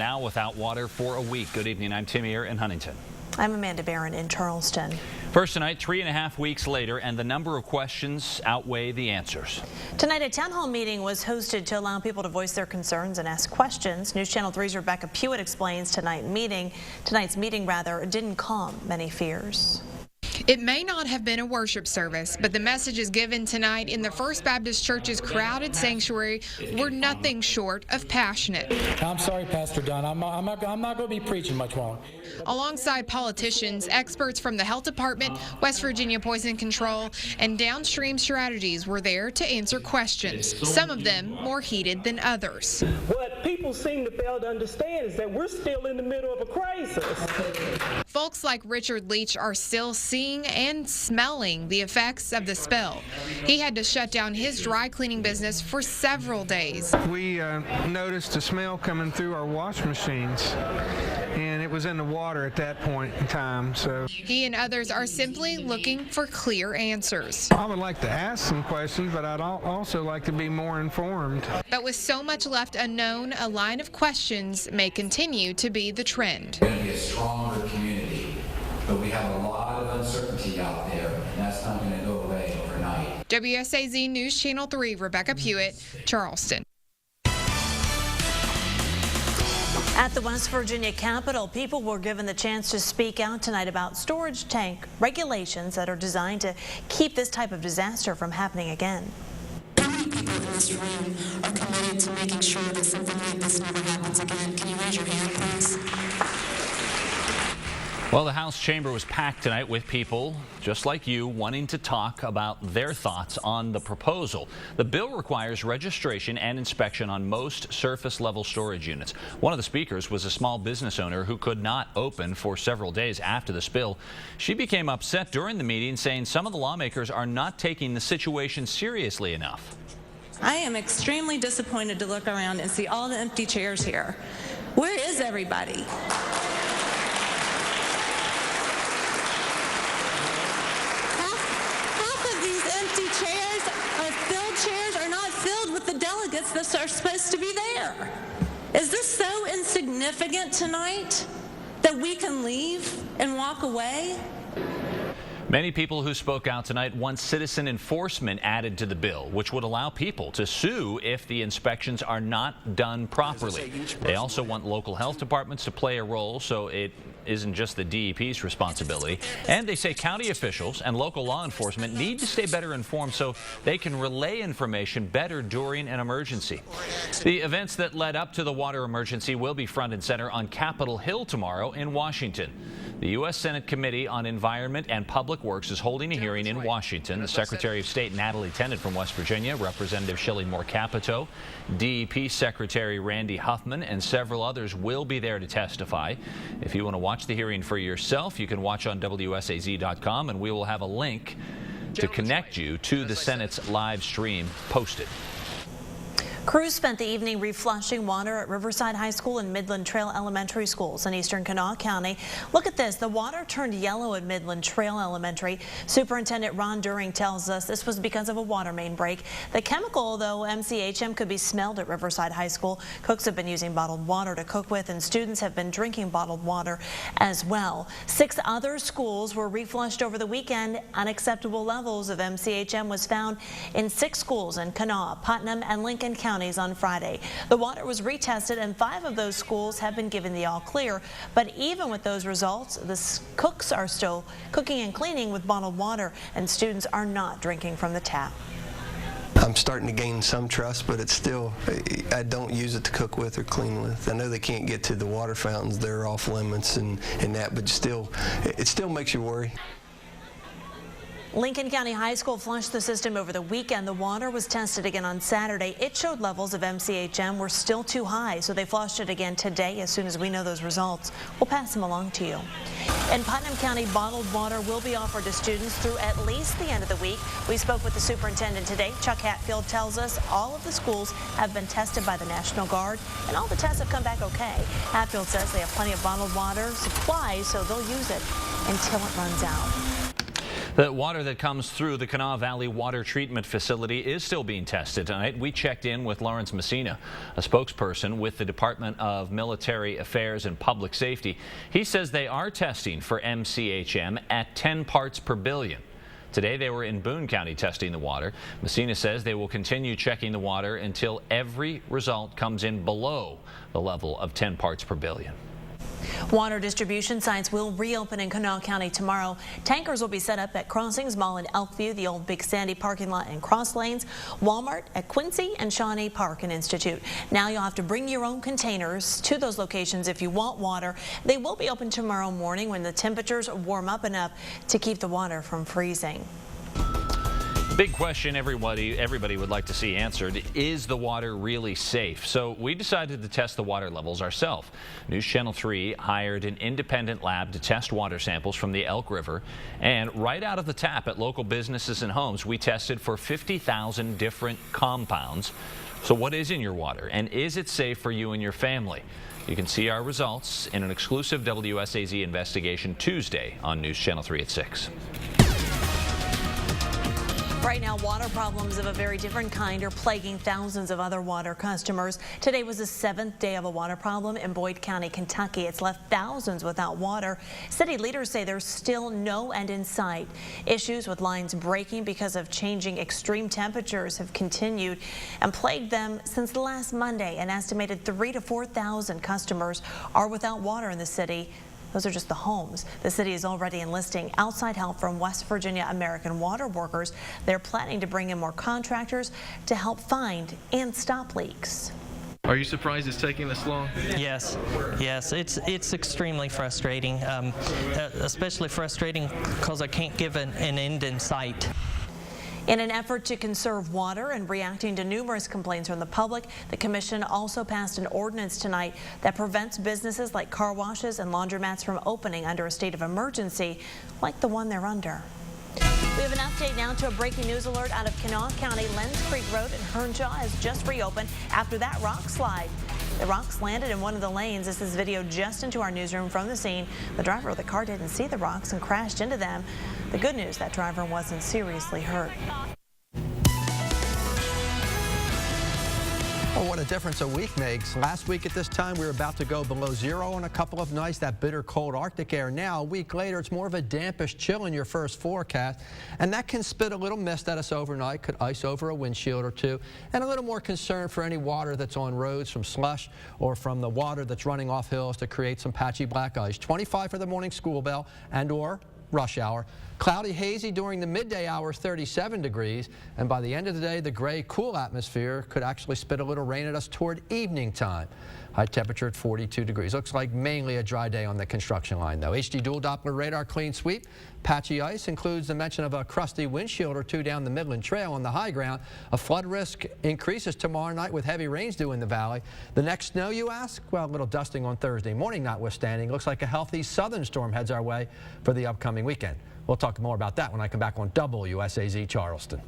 now without water for a week. Good evening. I'm Tim here in Huntington. I'm Amanda Barron in Charleston. First tonight, 3.5 weeks later, and the number of questions outweigh the answers. Tonight, a town hall meeting was hosted to allow people to voice their concerns and ask questions. News Channel 3's Rebecca Puckett explains tonight's meeting didn't calm many fears. It may not have been a worship service, but the messages given tonight in the First Baptist Church's crowded sanctuary were nothing short of passionate. I'm sorry, Pastor Dunn. I'm not going to be preaching much longer. Alongside politicians, experts from the Health Department, West Virginia Poison Control, and Downstream Strategies were there to answer questions, some of them more heated than others. What people seem to fail to understand is that we're still in the middle of a crisis. Folks like Richard Leach are still seeing and smelling the effects of the spill. He had to shut down his dry cleaning business for several days. We noticed a smell coming through our wash machines, and it was in the water at that point in time. So he and others are simply looking for clear answers. I would like to ask some questions, but I'd also like to be more informed. But with so much left unknown, a line of questions may continue to be the trend. We're going to be a stronger community, but we have a lot of uncertainty out there, and that's not going to go away overnight. WSAZ News Channel 3, Rebecca Puckett, Charleston. At the West Virginia Capitol, people were given the chance to speak out tonight about storage tank regulations that are designed to keep this type of disaster from happening again. How many people in this room are committed to making sure that something like this never happens again? Can you raise your hand, please? Well, the House chamber was packed tonight with people just like you wanting to talk about their thoughts on the proposal. The bill requires registration and inspection on most surface-level storage units. One of the speakers was a small business owner who could not open for several days after the spill. She became upset during the meeting, saying some of the lawmakers are not taking the situation seriously enough. I am extremely disappointed to look around and see all the empty chairs here. Where is everybody? The delegates that are supposed to be there. Is this so insignificant tonight that we can leave and walk away? Many people who spoke out tonight want citizen enforcement added to the bill, which would allow people to sue if the inspections are not done properly. They also want local health departments to play a role so it isn't just the DEP's responsibility. And they say county officials and local law enforcement need to stay better informed so they can relay information better during an emergency. The events that led up to the water emergency will be front and center on Capitol Hill tomorrow in Washington. The U.S. Senate Committee on Environment and Public Works is holding a hearing in Washington. The Secretary of State Natalie Tennant from West Virginia, Representative Shelley Moore Capito, DEP Secretary Randy Huffman, and several others will be there to testify. If you want to watch the hearing for yourself, you can watch on WSAZ.com, and we will have a link to connect you to the Senate's live stream posted. Crews spent the evening reflushing water at Riverside High School and Midland Trail Elementary Schools in eastern Kanawha County. Look at this. The water turned yellow at Midland Trail Elementary. Superintendent Ron During tells us this was because of a water main break. The chemical, though, MCHM, could be smelled at Riverside High School. Cooks have been using bottled water to cook with, and students have been drinking bottled water as well. 6 other schools were reflushed over the weekend. Unacceptable levels of MCHM was found in 6 schools in Kanawha, Putnam, and Lincoln Counties on Friday. The water was retested, and 5 of those schools have been given the all clear. But even with those results, the cooks are still cooking and cleaning with bottled water, and students are not drinking from the tap. I'm starting to gain some trust, but it's still, I don't use it to cook with or clean with. I know they can't get to the water fountains, they're off limits and that, but still, it still makes you worry. Lincoln County High School flushed the system over the weekend. The water was tested again on Saturday. It showed levels of MCHM were still too high, so they flushed it again today. As soon as we know those results, we'll pass them along to you. In Putnam County, bottled water will be offered to students through at least the end of the week. We spoke with the superintendent today. Chuck Hatfield tells us all of the schools have been tested by the National Guard, and all the tests have come back okay. Hatfield says they have plenty of bottled water supplies, so they'll use it until it runs out. The water that comes through the Kanawha Valley Water Treatment Facility is still being tested tonight. We checked in with Lawrence Messina, a spokesperson with the Department of Military Affairs and Public Safety. He says they are testing for MCHM at 10 parts per billion. Today they were in Boone County testing the water. Messina says they will continue checking the water until every result comes in below the level of 10 parts per billion. Water distribution sites will reopen in Kanawha County tomorrow. Tankers will be set up at Crossings Mall in Elkview, the old Big Sandy parking lot in Cross Lanes, Walmart at Quincy, and Shawnee Park and Institute. Now you'll have to bring your own containers to those locations if you want water. They will be open tomorrow morning when the temperatures warm up enough to keep the water from freezing. Big question everybody would like to see answered. Is the water really safe? So we decided to test the water levels ourselves. News Channel 3 hired an independent lab to test water samples from the Elk River. And right out of the tap at local businesses and homes, we tested for 50,000 different compounds. So what is in your water? And is it safe for you and your family? You can see our results in an exclusive WSAZ investigation Tuesday on News Channel 3 at 6. Right now, water problems of a very different kind are plaguing thousands of other water customers. Today was the 7th day of a water problem in Boyd County, Kentucky. It's left thousands without water. City leaders say there's still no end in sight. Issues with lines breaking because of changing extreme temperatures have continued and plagued them since last Monday. An estimated 3,000 to 4,000 customers are without water in the city. Those are just the homes. The city is already enlisting outside help from West Virginia American Water Workers. They're planning to bring in more contractors to help find and stop leaks. Are you surprised it's taking this long? Yes, it's extremely frustrating, especially frustrating because I can't give an end in sight. In an effort to conserve water and reacting to numerous complaints from the public, the commission also passed an ordinance tonight that prevents businesses like car washes and laundromats from opening under a state of emergency like the one they're under. We have an update now to a breaking news alert out of Kanawha County. Lenz Creek Road in Hernshaw has just reopened after that rock slide. The rocks landed in one of the lanes. This is video just into our newsroom from the scene. The driver of the car didn't see the rocks and crashed into them. The good news, that driver wasn't seriously hurt. Oh, what a difference a week makes. Last week at this time, we were about to go below zero on a couple of nights, that bitter cold Arctic air. Now, a week later, it's more of a dampish chill in your first forecast, and that can spit a little mist at us overnight, could ice over a windshield or two, and a little more concern for any water that's on roads from slush or from the water that's running off hills to create some patchy black ice. 25 for the morning school bell and or rush hour. Cloudy, hazy during the midday hours, 37 degrees. And by the end of the day, the gray, cool atmosphere could actually spit a little rain at us toward evening time. High temperature at 42 degrees. Looks like mainly a dry day on the construction line, though. HD dual Doppler radar clean sweep. Patchy ice includes the mention of a crusty windshield or two down the Midland Trail on the high ground. A flood risk increases tomorrow night with heavy rains due in the valley. The next snow, you ask? Well, a little dusting on Thursday morning notwithstanding. Looks like a healthy southern storm heads our way for the upcoming weekend. We'll talk more about that when I come back on WSAZ Charleston.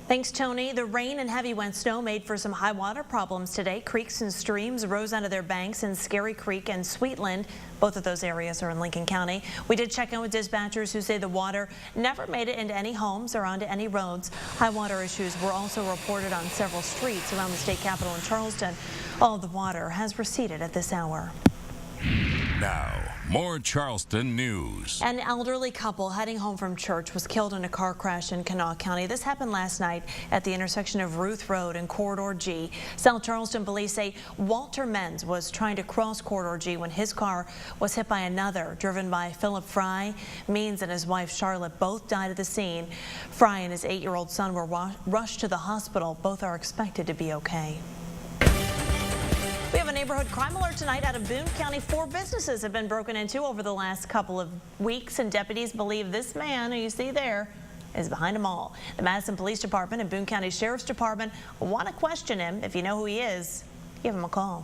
Thanks, Tony. The rain and heavy wet snow made for some high water problems today. Creeks and streams rose out of their banks in Scary Creek and Sweetland. Both of those areas are in Lincoln County. We did check in with dispatchers who say the water never made it into any homes or onto any roads. High water issues were also reported on several streets around the state capitol in Charleston. All of the water has receded at this hour. Now, more Charleston news. An elderly couple heading home from church was killed in a car crash in Kanawha County. This happened last night at the intersection of Ruth Road and Corridor G. South Charleston police say Walter Menz was trying to cross Corridor G when his car was hit by another, driven by Philip Fry. Means and his wife Charlotte both died at the scene. Fry and his 8-year-old son were rushed to the hospital. Both are expected to be okay. We have a neighborhood crime alert tonight out of Boone County. 4 businesses have been broken into over the last couple of weeks, and deputies believe this man who you see there is behind them all. The Madison Police Department and Boone County Sheriff's Department want to question him. If you know who he is, give him a call.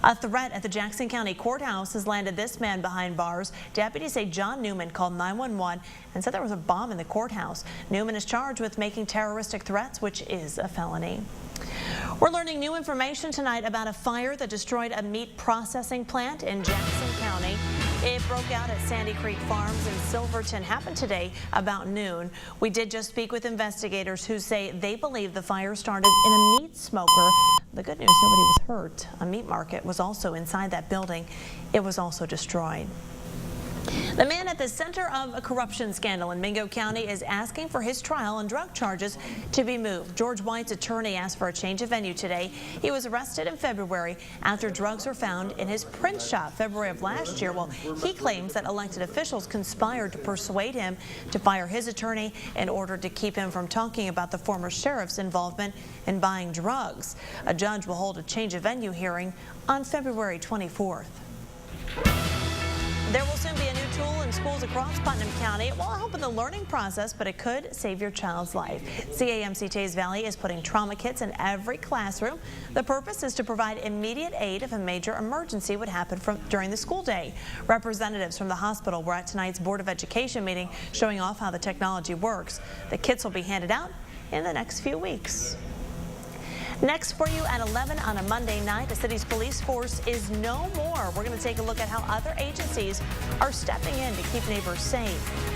A threat at the Jackson County Courthouse has landed this man behind bars. Deputies say John Newman called 911 and said there was a bomb in the courthouse. Newman is charged with making terroristic threats, which is a felony. We're learning new information tonight about a fire that destroyed a meat processing plant in Jackson County. It broke out at Sandy Creek Farms in Silverton. Happened today about noon. We did just speak with investigators who say they believe the fire started in a meat smoker. The good news, nobody was hurt. A meat market was also inside that building. It was also destroyed. The man at the center of a corruption scandal in Mingo County is asking for his trial on drug charges to be moved. George White's attorney asked for a change of venue today. He was arrested in February after drugs were found in his print shop February of last year. Well, he claims that elected officials conspired to persuade him to fire his attorney in order to keep him from talking about the former sheriff's involvement in buying drugs. A judge will hold a change of venue hearing on February 24th. There will soon be a new tool in schools across Putnam County. It won't help in the learning process, but it could save your child's life. CAMC Tays Valley is putting trauma kits in every classroom. The purpose is to provide immediate aid if a major emergency would happen during the school day. Representatives from the hospital were at tonight's Board of Education meeting showing off how the technology works. The kits will be handed out in the next few weeks. Next for you at 11 on a Monday night, the city's police force is no more. We're going to take a look at how other agencies are stepping in to keep neighbors safe.